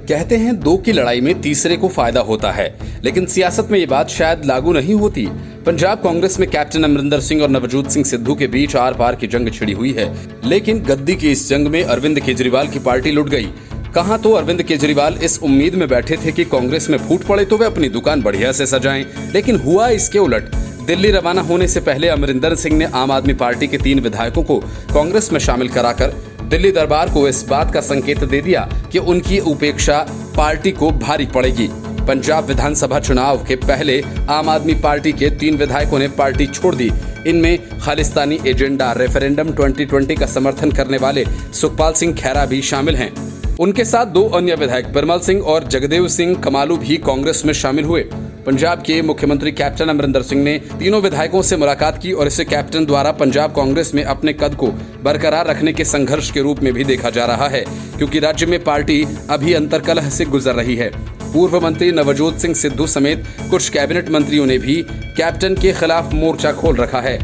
कहते हैं दो की लड़ाई में तीसरे को फायदा होता है, लेकिन सियासत में ये बात शायद लागू नहीं होती। पंजाब कांग्रेस में कैप्टन अमरिंदर सिंह और नवजोत सिंह सिद्धू के बीच आर पार की जंग छिड़ी हुई है, लेकिन गद्दी की इस जंग में अरविंद केजरीवाल की पार्टी लुट गई। कहां तो अरविंद केजरीवाल इस उम्मीद में बैठे थे कि कांग्रेस में फूट पड़े तो वे अपनी दुकान बढ़िया से सजाएं, लेकिन हुआ इसके उलट। दिल्ली रवाना होने से पहले अमरिंदर सिंह ने आम आदमी पार्टी के 3 विधायकों को कांग्रेस में शामिल कराकर दिल्ली दरबार को इस बात का संकेत दे दिया कि उनकी उपेक्षा पार्टी को भारी पड़ेगी। पंजाब विधानसभा चुनाव के पहले आम आदमी पार्टी के 3 विधायकों ने पार्टी छोड़ दी। इनमें खालिस्तानी एजेंडा रेफरेंडम 2020 का समर्थन करने वाले सुखपाल सिंह खैरा भी शामिल हैं। उनके साथ 2 अन्य विधायक बिरमल सिंह और जगदेव सिंह कमालू भी कांग्रेस में शामिल हुए। पंजाब के मुख्यमंत्री कैप्टन अमरिंदर सिंह ने तीनों विधायकों से मुलाकात की और इसे कैप्टन द्वारा पंजाब कांग्रेस में अपने कद को बरकरार रखने के संघर्ष के रूप में भी देखा जा रहा है, क्योंकि राज्य में पार्टी अभी अंतर्कलह से गुजर रही है। पूर्व मंत्री नवजोत सिंह सिद्धू समेत कुछ कैबिनेट मंत्रियों ने भी कैप्टन के खिलाफ मोर्चा खोल रखा है।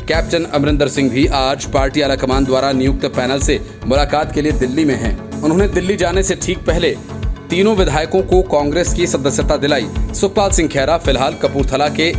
कैप्टन अमरिंदर सिंह भी आज पार्टी आलाकमान द्वारा नियुक्त पैनल से मुलाकात के लिए दिल्ली में हैं। उन्होंने दिल्ली जाने से ठीक पहले तीनों विधायकों को कांग्रेस की सदस्यता दिलाई। सुखपाल सिंह खैरा फिलहाल कपूरथला के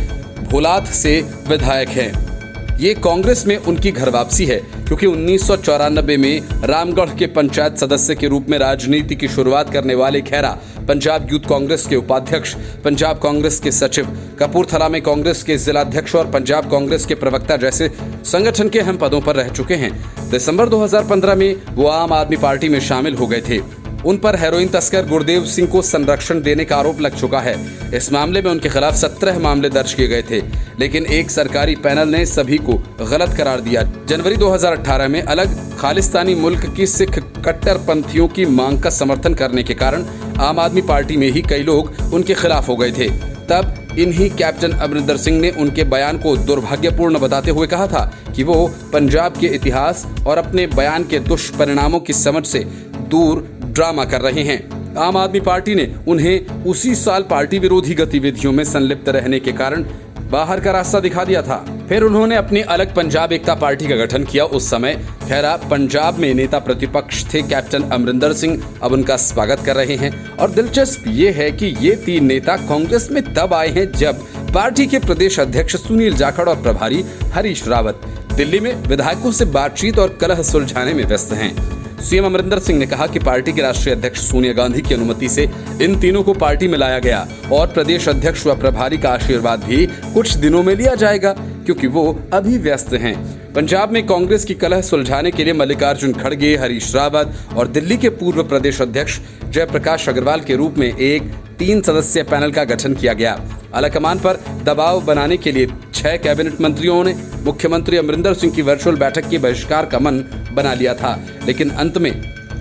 भोलाथ से विधायक हैं। ये कांग्रेस में उनकी घर वापसी है, क्योंकि 1994 में रामगढ़ के पंचायत सदस्य के रूप में राजनीति की शुरुआत करने वाले खैरा पंजाब यूथ कांग्रेस के उपाध्यक्ष, पंजाब कांग्रेस के सचिव, कपूरथला में कांग्रेस के जिलाध्यक्ष और पंजाब कांग्रेस के प्रवक्ता जैसे संगठन के अहम पदों पर रह चुके हैं। दिसंबर 2015 में वो आम आदमी पार्टी में शामिल हो गए थे। उन पर हेरोइन तस्कर गुरदेव सिंह को संरक्षण देने का आरोप लग चुका है। इस मामले में उनके खिलाफ 17 मामले दर्ज किए गए थे, लेकिन एक सरकारी पैनल ने सभी को गलत करार दिया। जनवरी 2018 में अलग खालिस्तानी मुल्क की सिख कट्टरपंथियों की मांग का समर्थन करने के कारण आम आदमी पार्टी में ही कई लोग उनके खिलाफ हो गए थे। तब इन्हीं कैप्टन अमरिंदर सिंह ने उनके बयान को दुर्भाग्यपूर्ण बताते हुए कहा था कि वो पंजाब के इतिहास और अपने बयान के दुष्परिणामों की समझ से दूर ड्रामा कर रहे हैं। आम आदमी पार्टी ने उन्हें उसी साल पार्टी विरोधी गतिविधियों में संलिप्त रहने के कारण बाहर का रास्ता दिखा दिया था। फिर उन्होंने अपनी अलग पंजाब एकता पार्टी का गठन किया। उस समय खैरा पंजाब में नेता प्रतिपक्ष थे। कैप्टन अमरिंदर सिंह अब उनका स्वागत कर रहे हैं और दिलचस्प ये है कि ये 3 नेता कांग्रेस में तब आए हैं जब पार्टी के प्रदेश अध्यक्ष सुनील जाखड़ और प्रभारी हरीश रावत दिल्ली में विधायकों से बातचीत और कलह सुलझाने में व्यस्त हैं। सीएम अमरिंदर सिंह ने कहा कि पार्टी के राष्ट्रीय अध्यक्ष सोनिया गांधी की अनुमति से इन तीनों को पार्टी में लाया गया और प्रदेश अध्यक्ष व प्रभारी का आशीर्वाद भी कुछ दिनों में लिया जाएगा, क्योंकि वो अभी व्यस्त हैं। पंजाब में कांग्रेस की कलह सुलझाने के लिए मल्लिकार्जुन खड़गे, हरीश रावत और दिल्ली के पूर्व प्रदेश अध्यक्ष जयप्रकाश अग्रवाल के रूप में एक 3 सदस्यीय पैनल का गठन किया गया। आलाकमान पर दबाव बनाने के लिए 6 कैबिनेट मंत्रियों ने मुख्यमंत्री अमरिंदर सिंह की वर्चुअल बैठक के बहिष्कार का मन बना लिया था, लेकिन अंत में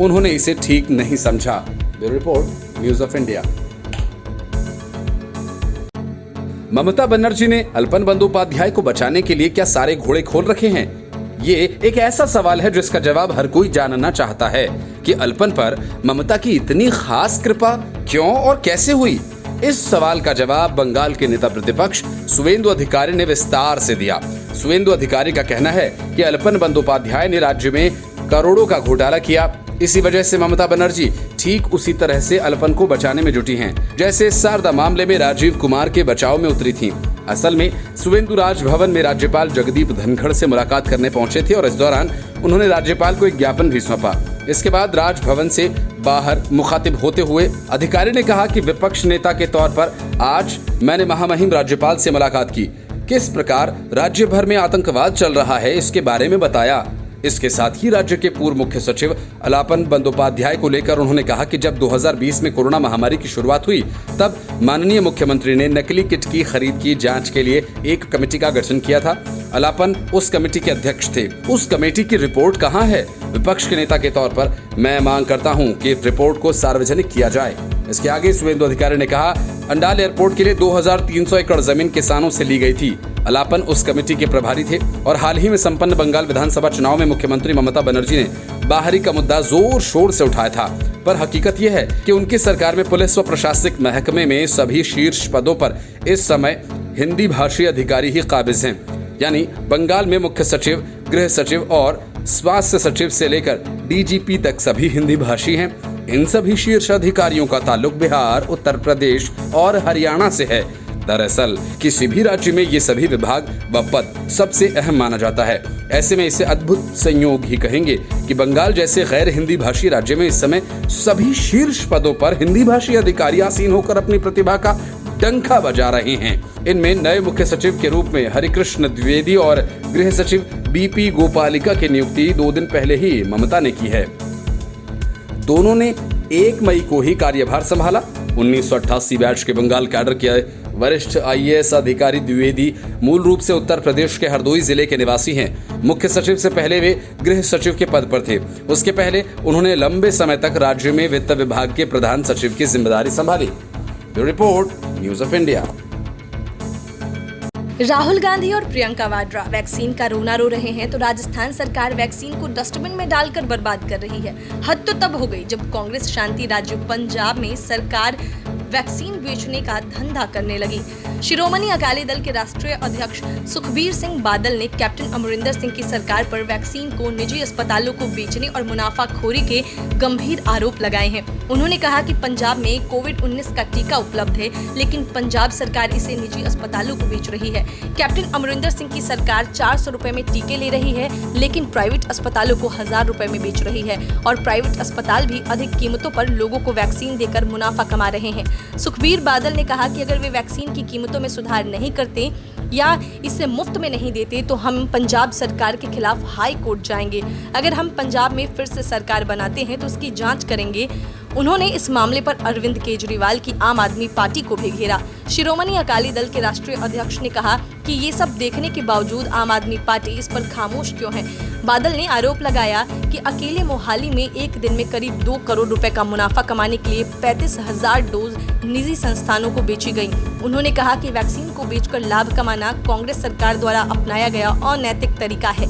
उन्होंने इसे ठीक नहीं समझा। Bureau report, news of India. Mamata Banerjee ने अल्पन बंदोपाध्याय को बचाने के लिए क्या सारे घोड़े खोल रखे हैं? ये एक ऐसा सवाल है जिसका जवाब हर कोई जानना चाहता है कि अल्पन पर ममता की इतनी खास कृपा क्यों और कैसे हुई। इस सवाल का जवाब बंगाल के नेता प्रतिपक्ष शुवेंदु अधिकारी ने विस्तार से दिया। शुवेंदु अधिकारी का कहना है कि अल्पन बंदोपाध्याय ने राज्य में करोड़ों का घोटाला किया, इसी वजह से ममता बनर्जी ठीक उसी तरह से अल्पन को बचाने में जुटी हैं, जैसे शारदा मामले में राजीव कुमार के बचाव में उतरी थीं। असल में शुवेंदु राजभवन में राज्यपाल जगदीप धनखड़ से मुलाकात करने पहुंचे थे और इस दौरान उन्होंने राज्यपाल को एक ज्ञापन भी सौंपा। इसके बाद राजभवन से बाहर मुखातिब होते हुए अधिकारी ने कहा कि विपक्ष नेता के तौर पर आज मैंने महामहिम राज्यपाल से मुलाकात की, किस प्रकार राज्य भर में आतंकवाद चल रहा है इसके बारे में बताया। इसके साथ ही राज्य के पूर्व मुख्य सचिव अलापन बंदोपाध्याय को लेकर उन्होंने कहा कि जब 2020 में कोरोना महामारी की शुरुआत हुई तब माननीय मुख्यमंत्री ने नकली किट की खरीद की जांच के लिए एक कमेटी का गठन किया था। अलापन उस कमेटी के अध्यक्ष थे। उस कमेटी की रिपोर्ट कहाँ है? विपक्ष के नेता के तौर पर मैं मांग करता हूँ कि रिपोर्ट को सार्वजनिक किया जाए। इसके आगे शुवेंदु अधिकारी ने कहा, अंडाल एयरपोर्ट के लिए 2300 एकड़ जमीन किसानों से ली गई थी। अलापन उस कमेटी के प्रभारी थे और हाल ही में संपन्न बंगाल विधानसभा चुनाव में मुख्यमंत्री ममता बनर्जी ने बाहरी का मुद्दा जोर शोर से उठाया था, पर हकीकत यह है कि उनकी सरकार में पुलिस व प्रशासनिक महकमे में सभी शीर्ष पदों पर इस समय हिंदी भाषी अधिकारी ही काबिज हैं। यानी बंगाल में मुख्य सचिव, गृह सचिव और स्वास्थ्य सचिव से लेकर डीजीपी तक सभी हिंदी भाषी हैं। इन सभी शीर्ष अधिकारियों का ताल्लुक बिहार, उत्तर प्रदेश और हरियाणा से है। दरअसल किसी भी राज्य में ये सभी विभाग व पद सबसे अहम माना जाता है। ऐसे में इसे अद्भुत संयोग ही कहेंगे कि बंगाल जैसे गैर हिंदी भाषी राज्य में इस समय सभी शीर्ष पदों पर हिंदी भाषी अधिकारी आसीन होकर अपनी प्रतिभा का डंका बजा रहे हैं। इनमें नए मुख्य सचिव के रूप में हरिकृष्ण द्विवेदी और गृह सचिव बीपी गोपालिका की नियुक्ति 2 दिन पहले ही ममता ने की है। दोनों ने 1 मई को ही कार्यभार संभाला। 1988 बैच के बंगाल कैडर के वरिष्ठ आईएएस अधिकारी द्विवेदी मूल रूप से उत्तर प्रदेश के हरदोई जिले के निवासी हैं। मुख्य सचिव से पहले वे गृह सचिव के पद पर थे। उसके पहले उन्होंने लंबे समय तक राज्य में वित्त विभाग के प्रधान सचिव की जिम्मेदारी संभाली। Bureau report, news of India. Rahul Gandhi और प्रियंका वाड्रा वैक्सीन का रोना रो रहे हैं तो राजस्थान सरकार वैक्सीन को डस्टबिन में डालकर बर्बाद कर रही है। हद तो तब हो गई जब कांग्रेस शांति राज्य पंजाब में सरकार वैक्सीन बेचने का धंधा करने लगी। शिरोमणि अकाली दल के राष्ट्रीय अध्यक्ष सुखबीर सिंह बादल ने कैप्टन अमरिंदर सिंह की सरकार पर वैक्सीन को निजी अस्पतालों को बेचने और मुनाफाखोरी के गंभीर आरोप लगाए हैं। उन्होंने कहा कि पंजाब में कोविड-19 का टीका उपलब्ध है, लेकिन पंजाब सरकार इसे निजी अस्पतालों को बेच रही है। कैप्टन अमरिंदर सिंह की सरकार 400 रुपए में टीके ले रही है, लेकिन प्राइवेट अस्पतालों को 1000 रुपए में बेच रही है और प्राइवेट अस्पताल भी अधिक कीमतों पर लोगों को वैक्सीन देकर मुनाफा कमा रहे हैं। सुखबीर बादल ने कहा कि अगर वे वैक्सीन की कीमतों में सुधार नहीं करते या इसे मुफ्त में नहीं देते तो हम पंजाब सरकार के खिलाफ हाई कोर्ट जाएंगे। अगर हम पंजाब में फिर से सरकार बनाते हैं तो उसकी जांच करेंगे। उन्होंने इस मामले पर अरविंद केजरीवाल की आम आदमी पार्टी को भी घेरा। शिरोमणि अकाली दल के राष्ट्रीय अध्यक्ष ने कहा कि ये सब देखने के बावजूद आम आदमी पार्टी इस पर खामोश क्यों है। बादल ने आरोप लगाया कि अकेले मोहाली में एक दिन में करीब 2 करोड़ रुपए का मुनाफा कमाने के लिए 35,000 डोज निजी संस्थानों को बेची गई। उन्होंने कहा कि वैक्सीन को बेचकर लाभ कमाना कांग्रेस सरकार द्वारा अपनाया गया अनैतिक तरीका है।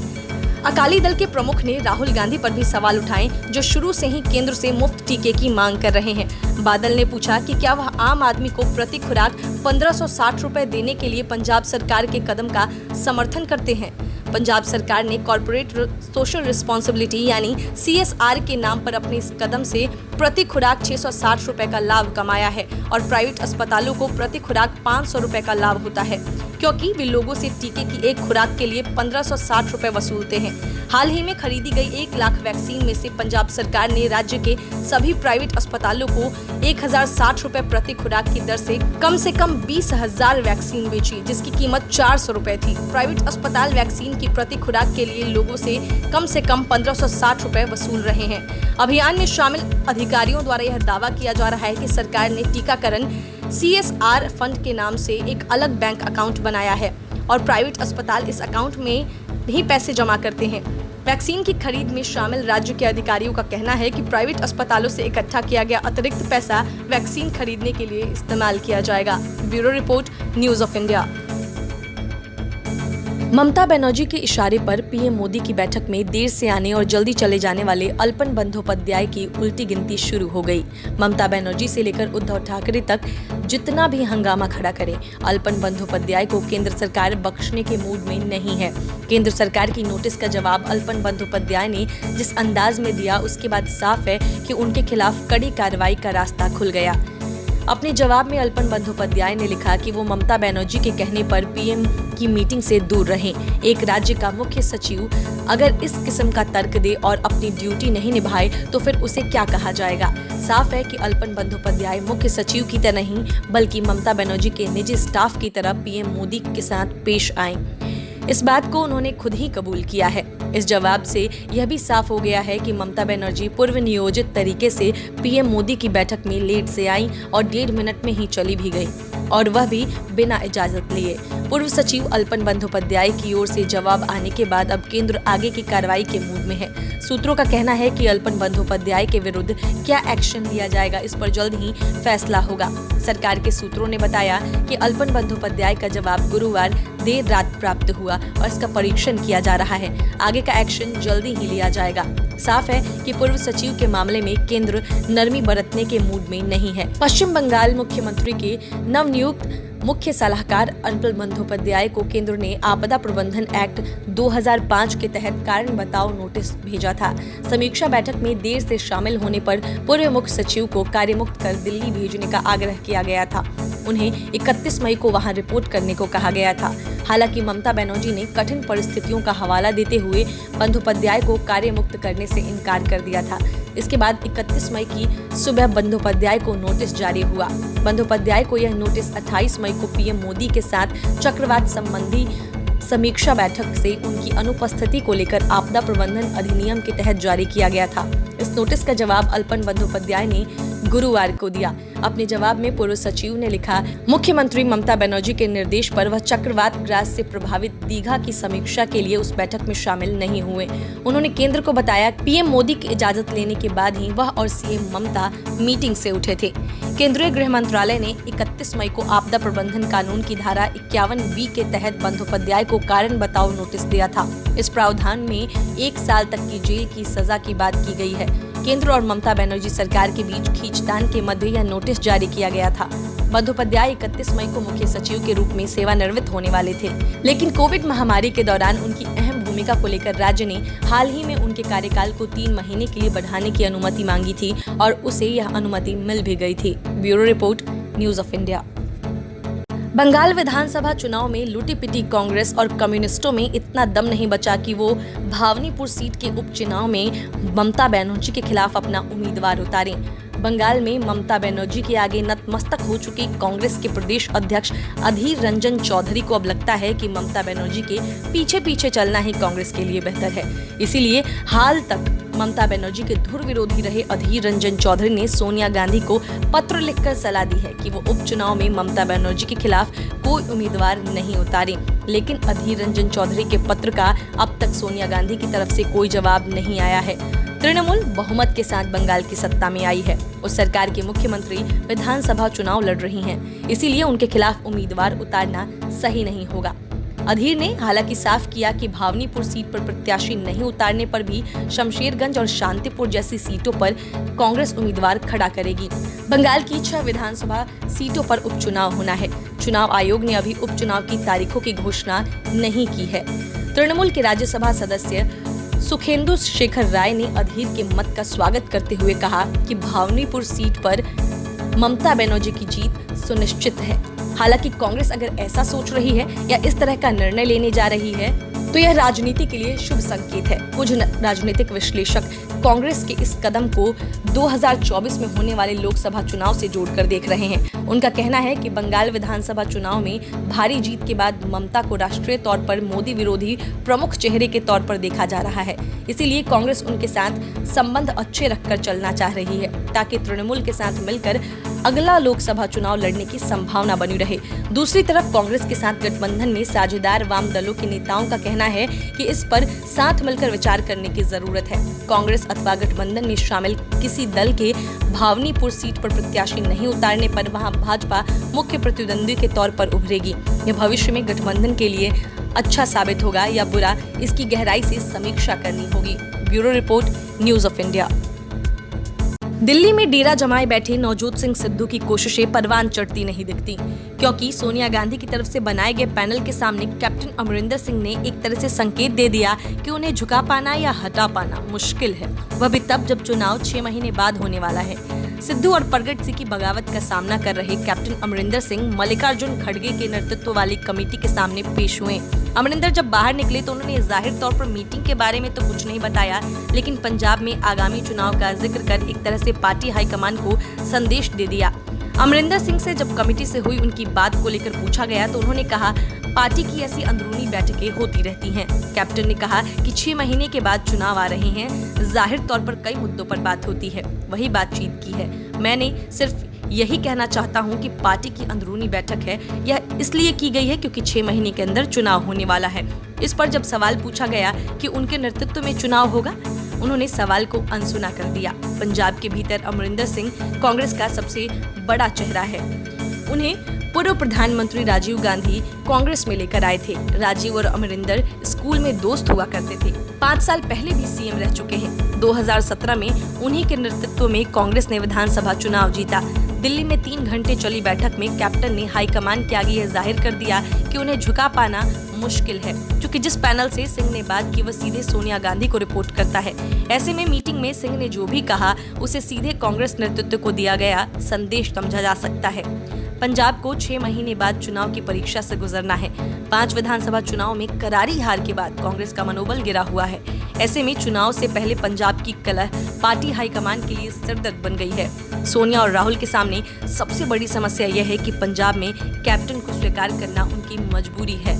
अकाली दल के प्रमुख ने राहुल गांधी पर भी सवाल उठाए, जो शुरू से ही केंद्र से मुफ्त टीके की मांग कर रहे हैं। बादल ने पूछा कि क्या वह आम आदमी को प्रति खुराक 1560 रुपए देने के लिए पंजाब सरकार के कदम का समर्थन करते हैं। पंजाब सरकार ने कॉर्पोरेट सोशल रिस्पॉन्सिबिलिटी यानी CSR के नाम पर अपने इस कदम से प्रति खुराक 660 रुपए का लाभ कमाया है और प्राइवेट अस्पतालों को प्रति खुराक 500 रुपए का लाभ होता है, क्योंकि वे लोगों से टीके की एक खुराक के लिए 1560 रुपए वसूलते हैं। हाल ही में खरीदी गई 1 लाख वैक्सीन में से पंजाब सरकार ने राज्य के सभी प्राइवेट अस्पतालों को 1060 रुपए प्रति खुराक की दर से कम 20,000 वैक्सीन बेची, जिसकी कीमत 400 रुपए थी। प्राइवेट अस्पताल वैक्सीन की प्रति खुराक के लिए लोगों से कम 1560 रुपए वसूल रहे हैं। अभियान में शामिल अधिकारियों द्वारा यह दावा किया जा रहा है कि सरकार ने टीकाकरण CSR फंड के नाम से एक अलग बैंक अकाउंट बनाया है और प्राइवेट अस्पताल इस अकाउंट में ही पैसे जमा करते हैं। वैक्सीन की खरीद में शामिल राज्य के अधिकारियों का कहना है कि प्राइवेट अस्पतालों से इकट्ठा किया गया अतिरिक्त पैसा वैक्सीन खरीदने के लिए इस्तेमाल किया जाएगा। Bureau report, news of India. Mamata Banerjee के इशारे पर पीएम मोदी की बैठक में देर से आने और जल्दी चले जाने वाले अल्पन बंदोपाध्याय की उल्टी गिनती शुरू हो गई। ममता बनर्जी से लेकर उद्धव ठाकरे तक जितना भी हंगामा खड़ा करे, अल्पन बंदोपाध्याय को केंद्र सरकार बख्शने के मूड में नहीं है। केंद्र सरकार की नोटिस का जवाब अल्पन बंदोपाध्याय ने जिस अंदाज में दिया, उसके बाद साफ है कि उनके खिलाफ कड़ी कार्रवाई का रास्ता खुल गया। अपने जवाब में अल्पन बंदोपाध्याय ने लिखा कि वो ममता बनर्जी के कहने पर पीएम की मीटिंग से दूर रहें। एक राज्य का मुख्य सचिव अगर इस किस्म का तर्क दे और अपनी ड्यूटी नहीं निभाए तो फिर उसे क्या कहा जाएगा। साफ है कि अल्पन बंदोपाध्याय मुख्य सचिव की तरह नहीं बल्कि ममता बनर्जी के निजी स्टाफ की तरह पीएम मोदी के साथ पेश आए। इस बात को उन्होंने खुद ही कबूल किया है। इस जवाब से यह भी साफ हो गया है कि ममता बनर्जी पूर्व नियोजित तरीके से पीएम मोदी की बैठक में लेट से आई और 1.5 मिनट में ही चली भी गई, और वह भी बिना इजाजत लिए। पूर्व सचिव अल्पन बंदोपाध्याय की ओर से जवाब आने के बाद अब केंद्र आगे की कार्रवाई के मूड में है। सूत्रों का कहना है कि अल्पन बंदोपाध्याय के विरुद्ध क्या एक्शन लिया जाएगा, इस पर जल्द ही फैसला होगा। सरकार के सूत्रों ने बताया कि अल्पन बंदोपाध्याय का जवाब गुरुवार देर रात प्राप्त हुआ और इसका परीक्षण किया जा रहा है। आगे का एक्शन जल्दी ही लिया जाएगा। साफ है कि पूर्व सचिव के मामले में केंद्र नरमी बरतने के मूड में नहीं है। पश्चिम बंगाल मुख्यमंत्री के नवनियुक्त मुख्य सलाहकार अटल बंदोपाध्याय को केंद्र ने आपदा प्रबंधन एक्ट 2005 के तहत कारण बताओ नोटिस भेजा था। समीक्षा बैठक में देर से शामिल होने पर पूर्व मुख्य सचिव को कार्यमुक्त कर दिल्ली भेजने का आग्रह किया गया था। उन्हें 31 मई को वहां रिपोर्ट करने को कहा गया था। हालांकि ममता बनर्जी ने कठिन परिस्थितियों का हवाला देते हुए बंदोपाध्याय को कार्यमुक्त करने से इनकार कर दिया था। इसके बाद 31 मई की सुबह बंदोपाध्याय को नोटिस जारी हुआ। बंदोपाध्याय को यह नोटिस 28 मई को पीएम मोदी के साथ चक्रवात संबंधी समीक्षा बैठक से उनकी अनुपस्थिति को लेकर आपदा प्रबंधन अधिनियम के तहत जारी किया गया था। इस नोटिस का जवाब अल्पन बंदोपाध्याय ने गुरुवार को दिया। अपने जवाब में पूर्व सचिव ने लिखा, मुख्यमंत्री ममता बनर्जी के निर्देश पर वह चक्रवात ग्रास से प्रभावित दीघा की समीक्षा के लिए उस बैठक में शामिल नहीं हुए। उन्होंने केंद्र को बताया पीएम मोदी की इजाजत लेने के बाद ही वह और सीएम ममता मीटिंग से उठे थे। केंद्रीय गृह मंत्रालय ने 31 मई को आपदा प्रबंधन कानून की धारा 51B के तहत बंदोपाध्याय को कारण बताओ नोटिस दिया था। इस प्रावधान में 1 साल तक की जेल की सजा की बात की गई है। केंद्र और ममता बनर्जी सरकार के बीच खींचतान के मध्य यह नोटिस जारी किया गया था। बंदोपाध्याय 31 मई को मुख्य सचिव के रूप में सेवानिवृत्त होने वाले थे, लेकिन कोविड महामारी के दौरान उनकी अहम भूमिका को लेकर राज्य ने हाल ही में उनके कार्यकाल को 3 महीने के लिए बढ़ाने की अनुमति मांगी थी और उसे यह अनुमति मिल भी गई थी। Bureau report, news of India. Bengal विधानसभा चुनाव में लूटी पिटी कांग्रेस और कम्युनिस्टों में इतना दम नहीं बचा कि वो भावनीपुर सीट के उपचुनाव में ममता बनर्जी के खिलाफ अपना उम्मीदवार उतारें। बंगाल में ममता बनर्जी के आगे नतमस्तक हो चुकी कांग्रेस के प्रदेश अध्यक्ष अधीर रंजन चौधरी को अब लगता है कि ममता बनर्जी के पीछे पीछे चलना ही कांग्रेस के लिए बेहतर है। इसीलिए हाल तक ममता बनर्जी के धुर विरोधी रहे अधीर रंजन चौधरी ने सोनिया गांधी को पत्र लिखकर सलाह दी है कि वो उपचुनाव में ममता बनर्जी के खिलाफ कोई उम्मीदवार नहीं उतारें। लेकिन अधीर रंजन चौधरी के पत्र का अब तक सोनिया गांधी की तरफ से कोई जवाब नहीं आया है। तृणमूल बहुमत के साथ बंगाल की सत्ता में आई है। उस सरकार के मुख्यमंत्री विधानसभा चुनाव लड़ रही हैं, इसीलिए उनके खिलाफ उम्मीदवार उतारना सही नहीं होगा। अधीर ने हालांकि साफ किया कि भावनीपुर सीट पर प्रत्याशी नहीं उतारने पर भी शमशेरगंज और शांतिपुर जैसी सीटों पर कांग्रेस उम्मीदवार खड़ा करेगी। बंगाल की 6 विधानसभा सीटों पर उपचुनाव होना है। चुनाव आयोग ने अभी उपचुनाव की तारीखों की घोषणा नहीं की है। तृणमूल के राज्यसभा सदस्य सुखेंदु शेखर राय ने अधीर के मत का स्वागत करते हुए कहा कि भावनीपुर सीट पर ममता बनर्जी की जीत सुनिश्चित है। हालांकि कांग्रेस अगर ऐसा सोच रही है या इस तरह का निर्णय लेने जा रही है तो यह राजनीति के लिए शुभ संकेत है। कुछ राजनीतिक विश्लेषक कांग्रेस के इस कदम को 2024 में होने वाले लोकसभा चुनाव से जोड़कर देख रहे हैं। उनका कहना है कि बंगाल विधानसभा चुनाव में भारी जीत के बाद ममता को राष्ट्रीय तौर पर मोदी विरोधी प्रमुख चेहरे के तौर पर देखा जा रहा है। इसीलिए कांग्रेस उनके साथ संबंध अच्छे रखकर चलना चाह रही है ताकि तृणमूल के साथ मिलकर अगला लोकसभा चुनाव लड़ने की संभावना बनी रहे। दूसरी तरफ कांग्रेस के साथ गठबंधन में साझेदार वाम दलों के नेताओं का कहना है कि इस पर साथ मिलकर विचार करने की जरूरत है। कांग्रेस अथवा गठबंधन में शामिल किसी दल के भावनीपुर सीट पर प्रत्याशी नहीं उतारने पर वहां भाजपा मुख्य प्रतिद्वंदी के तौर पर उभरेगी। यह भविष्य में गठबंधन के लिए अच्छा साबित होगा या बुरा, इसकी गहराई से समीक्षा करनी होगी। Bureau report, news of India. Delhi में डेरा जमाए बैठे नवजोत सिंह सिद्धू की कोशिशें परवान चढ़ती नहीं दिखती, क्योंकि सोनिया गांधी की तरफ से बनाए गए पैनल के सामने कैप्टन अमरिंदर सिंह ने एक तरह से संकेत दे दिया कि उन्हें झुका पाना या हटा पाना मुश्किल है, वह भी तब जब चुनाव 6 महीने बाद होने वाला है। सिद्धू और प्रगट सिंह की बगावत का सामना कर रहे कैप्टन अमरिंदर सिंह मल्लिकार्जुन खड़गे के नेतृत्व वाली कमेटी के सामने पेश हुए। अमरिंदर जब बाहर निकले तो उन्होंने जाहिर तौर पर मीटिंग के बारे में तो कुछ नहीं बताया, लेकिन पंजाब में आगामी चुनाव का जिक्र कर एक तरह से पार्टी हाईकमान को संदेश दे दिया। अमरिंदर सिंह से जब कमेटी से हुई उनकी बात को लेकर पूछा गया तो उन्होंने कहा, पार्टी की ऐसी अंदरूनी बैठकें होती रहती हैं। कैप्टन ने कहा कि 6 महीने के बाद चुनाव आ रहे हैं, जाहिर तौर पर कई मुद्दों पर बात होती है, वही बातचीत की है। मैंने सिर्फ यही कहना चाहता हूं कि पार्टी की अंदरूनी बैठक है, यह इसलिए की गई है क्योंकि 6 महीने के अंदर चुनाव होने वाला है। इस पर जब सवाल पूछा गया कि उनके नेतृत्व में चुनाव होगा, उन्होंने सवाल को अनसुना कर दिया। पंजाब के भीतर अमरिंदर सिंह कांग्रेस का सबसे बड़ा चेहरा है। उन्हें पूर्व प्रधानमंत्री राजीव गांधी कांग्रेस में लेकर आए थे। राजीव और अमरिंदर स्कूल में दोस्त हुआ करते थे। 5 साल पहले भी सीएम रह चुके हैं। 2017 में उन्हीं के नेतृत्व में कांग्रेस ने विधानसभा चुनाव जीता। दिल्ली में 3 घंटे चली बैठक में कैप्टन ने हाईकमान के आगे यह जाहिर कर दिया कि उन्हें झुका पाना मुश्किल है, क्योंकि जिस पैनल से सिंह ने बात की वह सीधे सोनिया गांधी को रिपोर्ट करता है। ऐसे में मीटिंग में सिंह ने जो भी कहा उसे सीधे कांग्रेस नेतृत्व को दिया गया संदेश समझा जा सकता है। पंजाब को 6 महीने बाद चुनाव की परीक्षा से गुजरना है। 5 विधानसभा चुनाव में करारी हार के बाद कांग्रेस का मनोबल गिरा हुआ है। ऐसे में चुनाव से पहले पंजाब की कलह पार्टी हाईकमान के लिए सिरदर्द बन गई है। सोनिया और राहुल के सामने सबसे बड़ी समस्या यह है कि पंजाब में कैप्टन को स्वीकार करना उनकी मजबूरी है।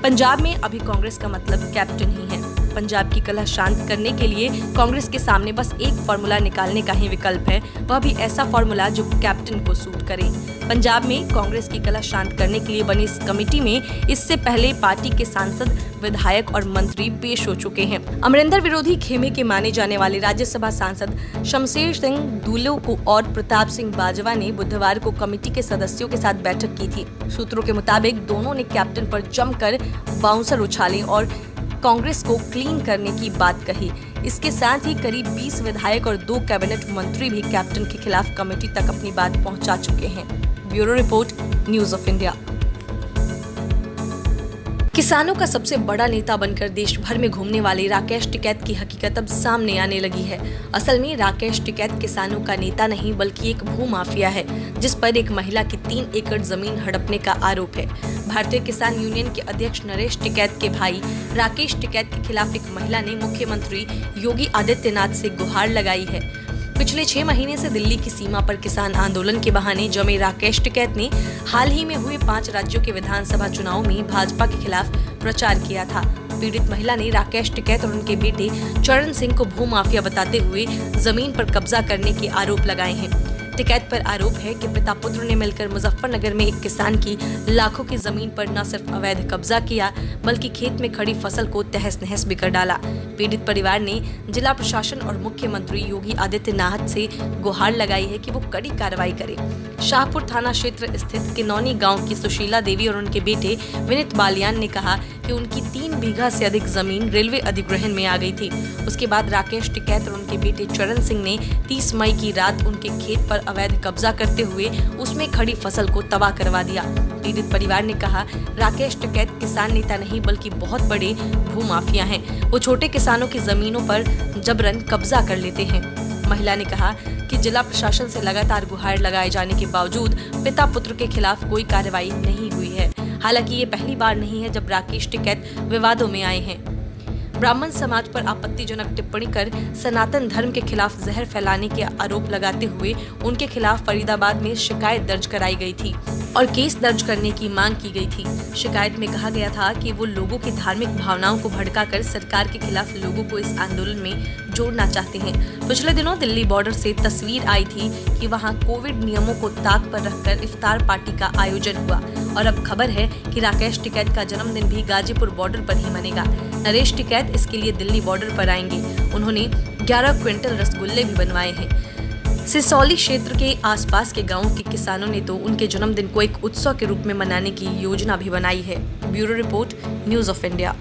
पंजाब में अभी कांग्रेस का मतलब कैप्टन ही है। पंजाब की कलह शांत करने के लिए कांग्रेस के सामने बस एक फॉर्मूला निकालने का ही विकल्प है, वह भी ऐसा फॉर्मूला जो कैप्टन को सूट करे। पंजाब में कांग्रेस की कलह शांत करने के लिए बनी इस कमेटी में इससे पहले पार्टी के सांसद, विधायक और मंत्री पेश हो चुके हैं। अमरिंदर विरोधी खेमे के माने जाने वाले राज्यसभा सांसद शमशेर सिंह दूलो को और प्रताप सिंह बाजवा ने बुधवार को कमेटी के सदस्यों के साथ बैठक की थी। सूत्रों के मुताबिक दोनों ने कैप्टन पर जमकर बाउंसर उछाले और कांग्रेस को क्लीन करने की बात कही। इसके साथ ही करीब 20 विधायक और 2 कैबिनेट मंत्री भी कैप्टन के खिलाफ कमेटी तक अपनी बात पहुंचा चुके हैं। Bureau report, news of India. किसानों का सबसे बड़ा नेता बनकर देश भर में घूमने वाले राकेश टिकैत की हकीकत अब सामने आने लगी है। असल में राकेश टिकैत किसानों का नेता नहीं बल्कि एक भूमाफिया है, जिस पर एक महिला की 3 एकड़ जमीन हड़पने का आरोप है। भारतीय किसान यूनियन के अध्यक्ष नरेश टिकैत के भाई राकेश टिकैत के खिलाफ एक महिला ने मुख्यमंत्री योगी आदित्यनाथ से गुहार लगाई है। पिछले 6 महीने से दिल्ली की सीमा पर किसान आंदोलन के बहाने जमे राकेश टिकैत ने हाल ही में हुए 5 राज्यों के विधानसभा चुनाव में भाजपा के खिलाफ प्रचार किया था। पीड़ित महिला ने राकेश टिकैत और उनके बेटे चरण सिंह को भूमाफिया बताते हुए जमीन पर कब्जा करने के आरोप लगाए हैं। टिकैत पर आरोप है कि पिता पुत्र ने मिलकर मुजफ्फरनगर में एक किसान की लाखों की जमीन पर न सिर्फ अवैध कब्जा किया बल्कि खेत में खड़ी फसल को तहस नहस भी कर डाला। पीड़ित परिवार ने जिला प्रशासन और मुख्यमंत्री योगी आदित्यनाथ से गुहार लगाई है कि वो कड़ी कार्रवाई करे। शाहपुर थाना क्षेत्र स्थित किनौनी गांव की सुशीला देवी और उनके बेटे विनीत बालियान ने कहा कि उनकी 3 बीघा से अधिक जमीन रेलवे अधिग्रहण में आ गई थी। उसके बाद राकेश टिकैत और उनके बेटे चरण सिंह ने 30 मई की रात उनके खेत पर अवैध कब्जा करते हुए उसमें खड़ी फसल को तबाह करवा दिया। पीड़ित परिवार ने कहा, राकेश टिकैत किसान नेता नहीं बल्कि बहुत बड़े भूमाफिया हैं। वो छोटे किसानों की जमीनों पर जबरन कब्जा कर लेते हैं। महिला ने कहा कि जिला प्रशासन से लगातार गुहार लगाए जाने के बावजूद पिता पुत्र के खिलाफ कोई कार्रवाई नहीं हुई है। हालांकि ये पहली बार नहीं है जब राकेश टिकैत विवादों में आए हैं। ब्राह्मण समाज पर आपत्तिजनक टिप्पणी कर सनातन धर्म के खिलाफ जहर फैलाने के आरोप लगाते हुए उनके खिलाफ फरीदाबाद में शिकायत दर्ज कराई गई थी और केस दर्ज करने की मांग की गई थी। शिकायत में कहा गया था कि वो लोगों की धार्मिक भावनाओं को भड़काकर सरकार के खिलाफ लोगों को इस आंदोलन में जोड़ना चाहते हैं। पिछले दिनों दिल्ली बॉर्डर से तस्वीर आई थी कि वहां कोविड नियमों को ताक पर रखकर इफ्तार पार्टी का आयोजन हुआ और अब खबर है कि राकेश टिकैत का जन्मदिन भी गाजीपुर बॉर्डर पर ही मनेगा। नरेश टिकैत इसके लिए दिल्ली बॉर्डर पर आएंगे। उन्होंने 11 क्विंटल रसगुल्ले भी बनवाए हैं। सिसौली क्षेत्र के आसपास के गांवों के किसानों ने तो उनके जन्मदिन को एक उत्सव के रूप में मनाने की योजना भी बनाई है। Bureau report, news of India.